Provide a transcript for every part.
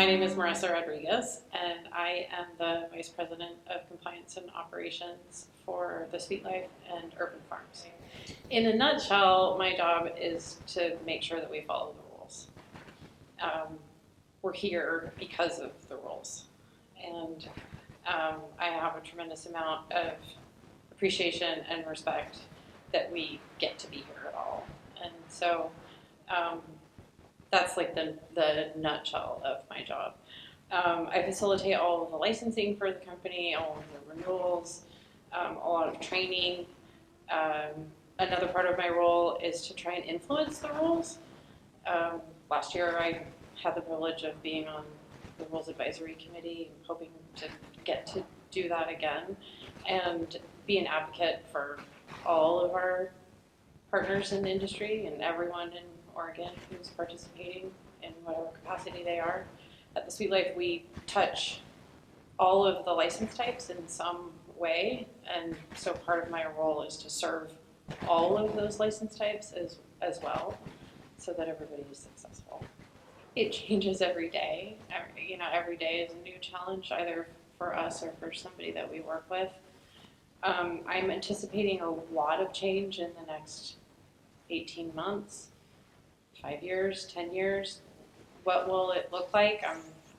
My name is Marissa Rodriguez, and I am the Vice President of Compliance and Operations for the Sweet Life and Urban Farms. In a nutshell, my job is to make sure that we follow the rules. We're here because of the rules, and I have a tremendous amount of appreciation and respect that we get to be here at all. And so that's like the nutshell of my job. I facilitate all of the licensing for the company, all of the renewals, a lot of training. Another part of my role is to try and influence the rules. Last year I had the privilege of being on the Rules Advisory Committee. I'm hoping to get to do that again and be an advocate for all of our partners in the industry and everyone in Oregon who's participating in whatever capacity they are. At the Sweet Life, we touch all of the license types in some way, and so part of my role is to serve all of those license types as well, so that everybody is successful. It changes every day. Every day is a new challenge, either for us or for somebody that we work with. I'm anticipating a lot of change in the next 18 months, 5 years, 10 years. What will it look like?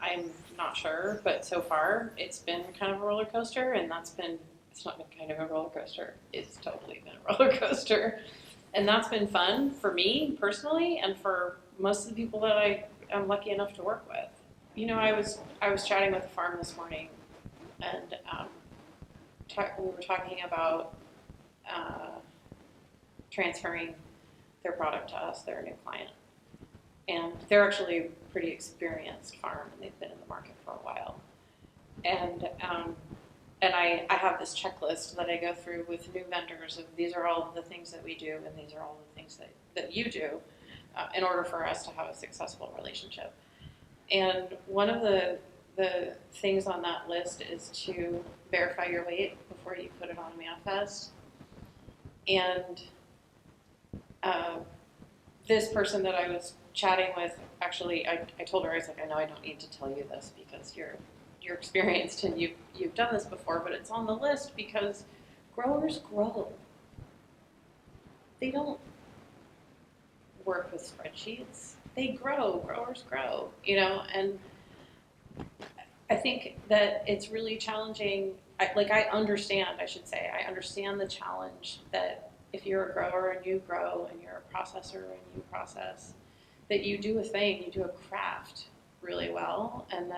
I'm not sure, but so far it's been kind of a roller coaster, and it's not been kind of a roller coaster. It's totally been a roller coaster. And that's been fun for me personally and for most of the people that I am lucky enough to work with. I was chatting with a farm this morning, and we were talking about transferring their product to us. They're a new client. And they're actually a pretty experienced farm, and they've been in the market for a while. And I have this checklist that I go through with new vendors of these are all the things that we do, and these are all the things that you do in order for us to have a successful relationship. And one of the things on that list is to verify your weight before you put it on a manifest. And this person that I was chatting with, actually, I told her, I was like, I know I don't need to tell you this because you're experienced and you've done this before, but it's on the list because growers grow. They don't work with spreadsheets. They grow. Growers grow, and I think that it's really challenging. I understand the challenge that if you're a grower and you grow and you're a processor and you process, that you do a thing, you do a craft really well, and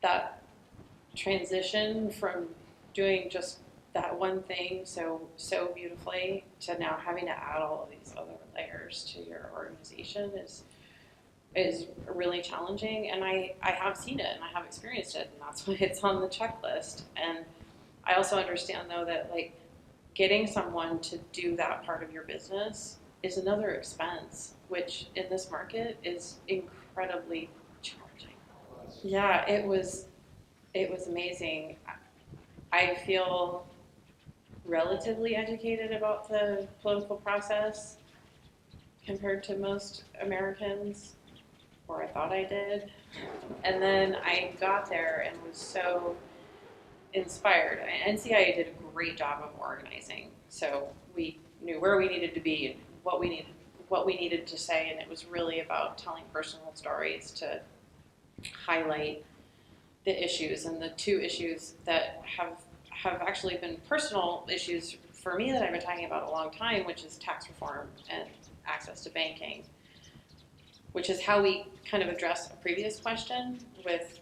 that transition from doing just that one thing so beautifully to now having to add all of these other layers to your organization is really challenging. And I have seen it and I have experienced it, and that's why it's on the checklist. And I also understand though that getting someone to do that part of your business is another expense, which in this market is incredibly challenging. Yeah, it was amazing. I feel relatively educated about the political process compared to most Americans, or I thought I did. And then I got there and was so inspired. NCIA did a great job of organizing, so we knew where we needed to be and what we needed to say, and it was really about telling personal stories to highlight the issues. And the two issues that have actually been personal issues for me that I've been talking about a long time, which is tax reform and access to banking, which is how we kind of addressed a previous question with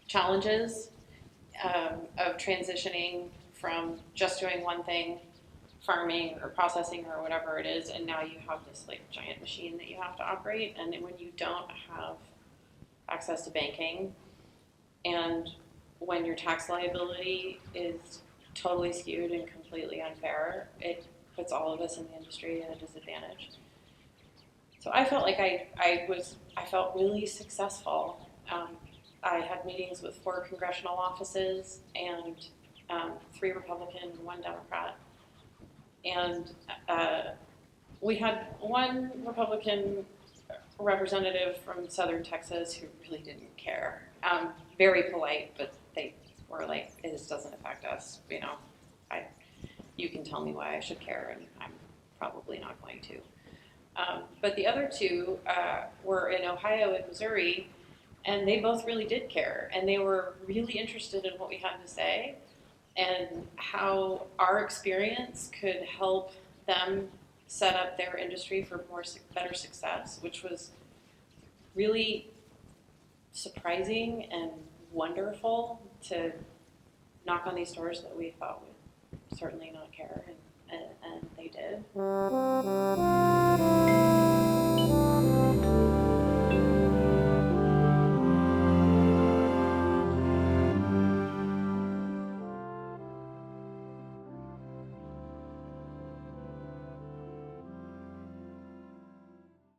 challenges of transitioning from just doing one thing, farming or processing or whatever it is, and now you have this giant machine that you have to operate. And when you don't have access to banking, and when your tax liability is totally skewed and completely unfair, it puts all of us in the industry at a disadvantage. So I felt like I felt really successful. I had meetings with 4 congressional offices and 3 Republican and 1 Democrat. And we had one Republican representative from Southern Texas who really didn't care. Very polite, but they were like, it just doesn't affect us. You know, you can tell me why I should care, and I'm probably not going to. But the other two were in Ohio and Missouri, and they both really did care, and they were really interested in what we had to say and how our experience could help them set up their industry for better success, which was really surprising and wonderful to knock on these doors that we thought would certainly not care, and they did.